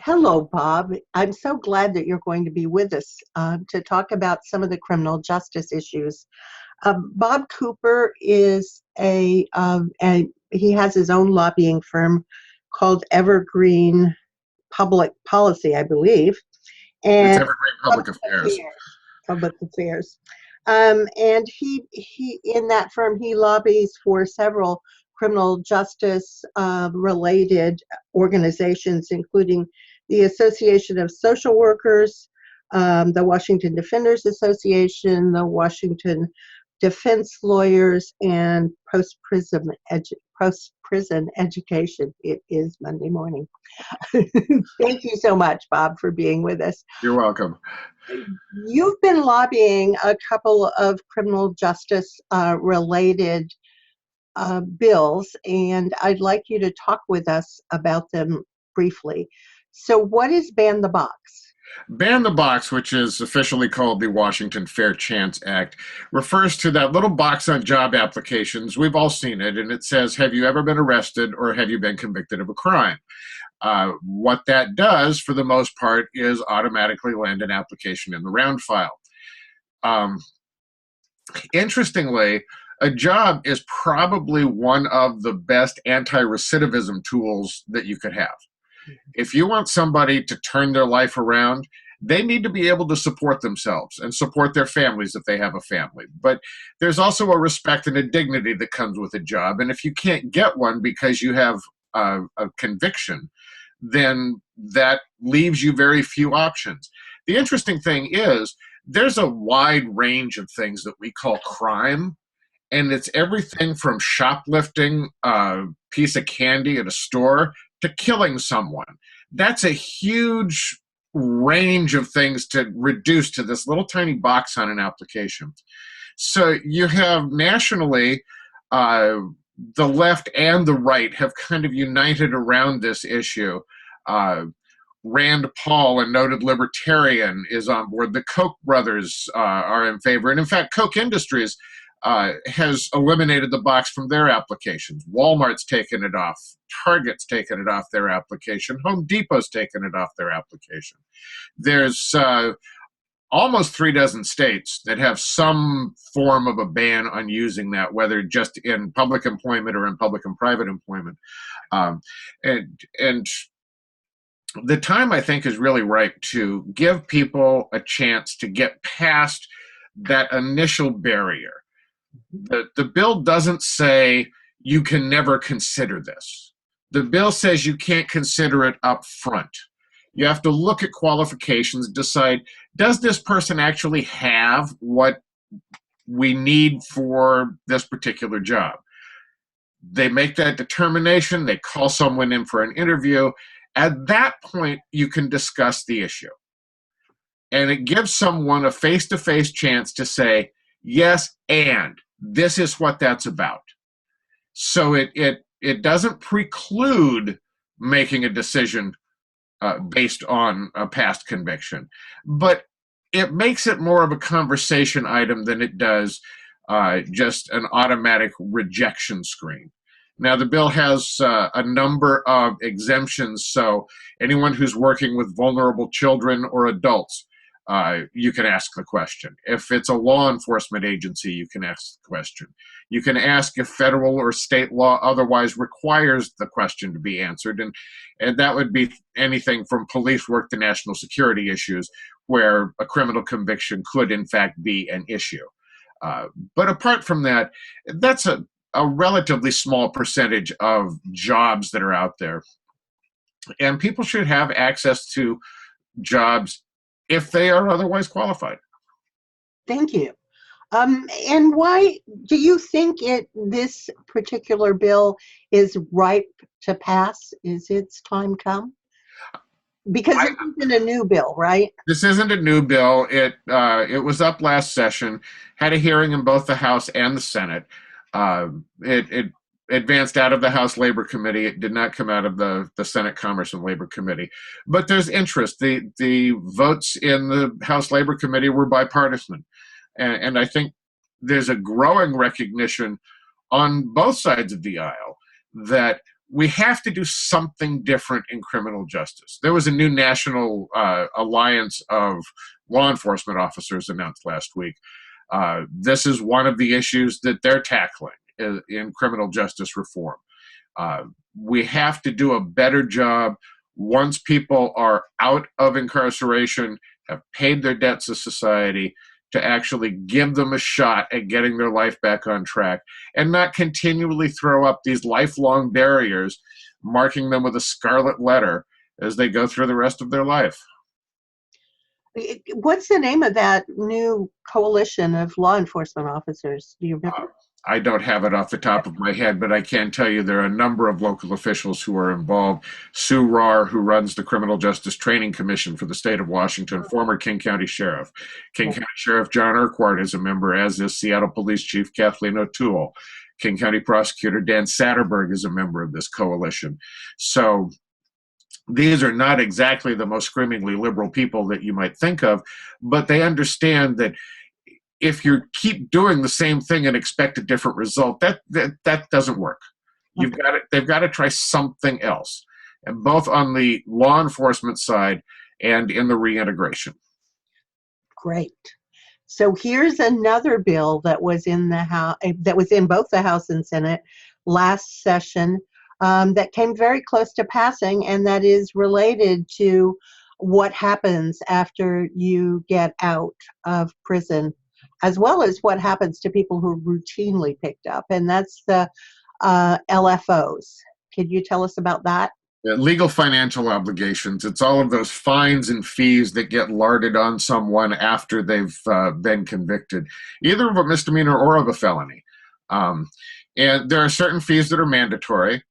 Hello, Bob. I'm so glad that you're going to be with us to talk about some of the criminal justice issues. Bob Cooper is he has his own lobbying firm called Evergreen Public Policy, I believe, It's and Evergreen Public Affairs. Public Affairs. And he in that firm he lobbies for several criminal justice related organizations, including the Association of Social Workers, the Washington Defenders Association, the Washington Defense Lawyers, and post-prison education. It is Monday morning. Thank you so much, Bob, for being with us. You're welcome. You've been lobbying a couple of criminal justice related bills, and I'd like you to talk with us about them briefly. So, what is Ban the Box? Ban the Box, which is officially called the Washington Fair Chance Act, refers to that little box on job applications. We've all seen it, and it says, have you ever been arrested or have you been convicted of a crime? What that does, for the most part, is automatically land an application in the round file. Interestingly, a job is probably one of the best anti-recidivism tools that you could have. If you want somebody to turn their life around, they need to be able to support themselves and support their families if they have a family. But there's also a respect and a dignity that comes with a job. And if you can't get one because you have a conviction, then that leaves you very few options. The interesting thing is there's a wide range of things that we call crime. And it's everything from shoplifting a piece of candy at a store to killing someone. That's a huge range of things to reduce to this little tiny box on an application. So you have nationally, the left and the right have kind of united around this issue. Rand Paul, a noted libertarian, is on board. The Koch brothers are in favor. And in fact, Koch Industries has eliminated the box from their applications. Walmart's taken it off. Target's taken it off their application. Home Depot's taken it off their application. There's almost 36 states that have some form of a ban on using that, whether just in public employment or in public and private employment. And the time, I think, is really right to give people a chance to get past that initial barrier. The bill doesn't say you can never consider this. The bill says you can't consider it up front. You have to look at qualifications, decide, does this person actually have what we need for this particular job? They make that determination, they call someone in for an interview. At that point, you can discuss the issue. And it gives someone a face-to-face chance to say, yes, and this is what that's about. So it doesn't preclude making a decision based on a past conviction, but it makes it more of a conversation item than it does just an automatic rejection screen. Now, the bill has a number of exemptions, so anyone who's working with vulnerable children or adults, you can ask the question. If it's a law enforcement agency, you can ask the question. You can ask if federal or state law otherwise requires the question to be answered, and that would be anything from police work to national security issues, where a criminal conviction could, in fact, be an issue. But apart from that, that's a relatively small percentage of jobs that are out there. And people should have access to jobs if they are otherwise qualified. Thank you. And why do you think this particular bill is ripe to pass? Is its time come? Because it isn't a new bill, right? This isn't a new bill. It was up last session, had a hearing in both the House and the Senate. It advanced out of the House Labor Committee. It did not come out of the Senate Commerce and Labor Committee. But there's interest. The votes in the House Labor Committee were bipartisan. And I think there's a growing recognition on both sides of the aisle that we have to do something different in criminal justice. There was a new national alliance of law enforcement officers announced last week. This is one of the issues that they're tackling in criminal justice reform. We have to do a better job once people are out of incarceration, have paid their debts to society, to actually give them a shot at getting their life back on track and not continually throw up these lifelong barriers, marking them with a scarlet letter as they go through the rest of their life. What's the name of that new coalition of law enforcement officers? Do you remember? I don't have it off the top of my head, but I can tell you there are a number of local officials who are involved. Sue Rahr, who runs the Criminal Justice Training Commission for the state of Washington, former King County Sheriff. King County Sheriff John Urquhart is a member, as is Seattle Police Chief Kathleen O'Toole. King County Prosecutor Dan Satterberg is a member of this coalition. So these are not exactly the most screamingly liberal people that you might think of, but they understand that if you keep doing the same thing and expect a different result, that doesn't work. They've got to try something else, and both on the law enforcement side and in the reintegration. Great. So here's another bill that was in the House, that was in both the House and Senate last session, that came very close to passing, and that is related to what happens after you get out of prison, as well as what happens to people who are routinely picked up, and that's the LFOs. Could you tell us about that? Legal financial obligations. It's all of those fines and fees that get larded on someone after they've been convicted, either of a misdemeanor or of a felony. And there are certain fees that are mandatory.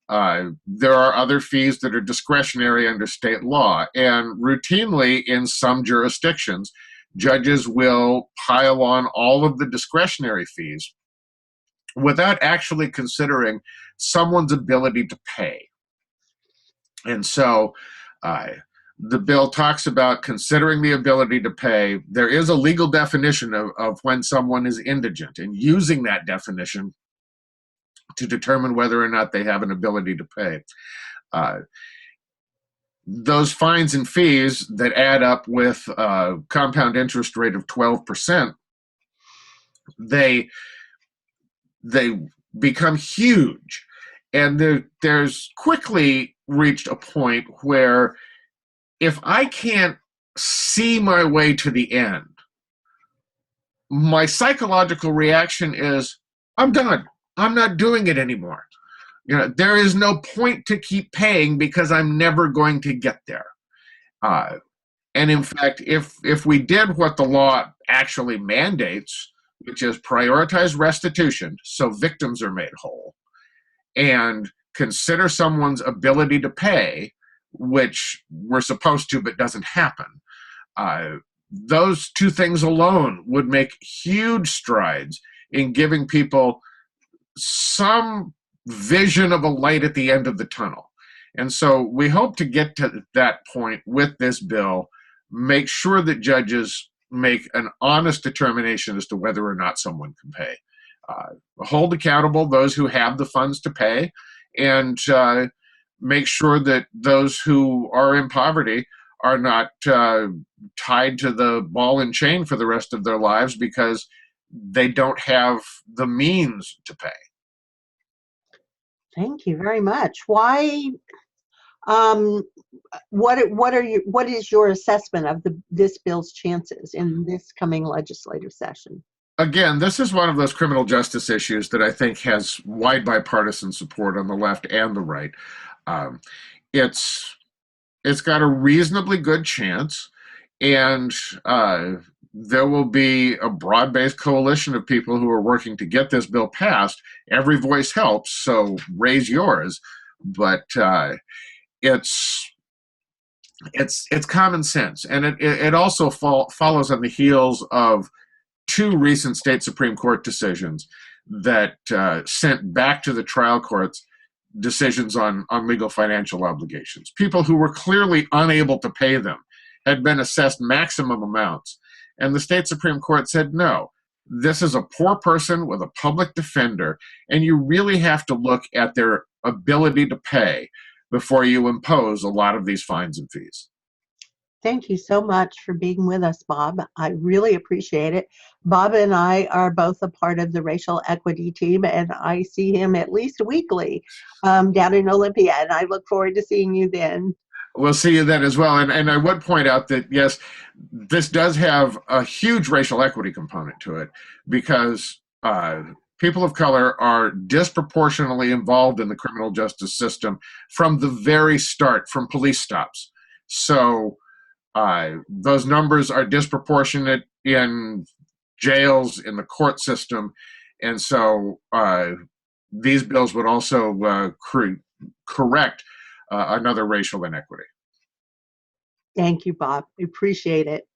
There are other fees that are discretionary under state law. And routinely in some jurisdictions, judges will pile on all of the discretionary fees without actually considering someone's ability to pay. And so the bill talks about considering the ability to pay. There is a legal definition of when someone is indigent, and using that definition to determine whether or not they have an ability to pay. Those fines and fees that add up with a compound interest rate of 12%, they become huge. And there's quickly reached a point where if I can't see my way to the end, my psychological reaction is, I'm done. I'm not doing it anymore. There is no point to keep paying because I'm never going to get there. And in fact, if we did what the law actually mandates, which is prioritize restitution so victims are made whole, and consider someone's ability to pay, which we're supposed to but doesn't happen, those two things alone would make huge strides in giving people some vision of a light at the end of the tunnel. And so we hope to get to that point with this bill, make sure that judges make an honest determination as to whether or not someone can pay. Hold accountable those who have the funds to pay, and make sure that those who are in poverty are not tied to the ball and chain for the rest of their lives because they don't have the means to pay. Thank you very much. Why? What is your assessment of this bill's chances in this coming legislative session? Again, this is one of those criminal justice issues that I think has wide bipartisan support on the left and the right. It's got a reasonably good chance, and there will be a broad-based coalition of people who are working to get this bill passed. Every voice helps, so raise yours. But it's common sense, and it also follows on the heels of two recent state Supreme Court decisions that sent back to the trial courts decisions on legal financial obligations. People who were clearly unable to pay them had been assessed maximum amounts. And the state Supreme Court said, no, this is a poor person with a public defender, and you really have to look at their ability to pay before you impose a lot of these fines and fees. Thank you so much for being with us, Bob. I really appreciate it. Bob and I are both a part of the racial equity team, and I see him at least weekly down in Olympia, and I look forward to seeing you then. We'll see you then as well. And I would point out that, yes, this does have a huge racial equity component to it because people of color are disproportionately involved in the criminal justice system from the very start, from police stops. So those numbers are disproportionate in jails, in the court system. And so these bills would also correct another racial inequity. Thank you, Bob. We appreciate it.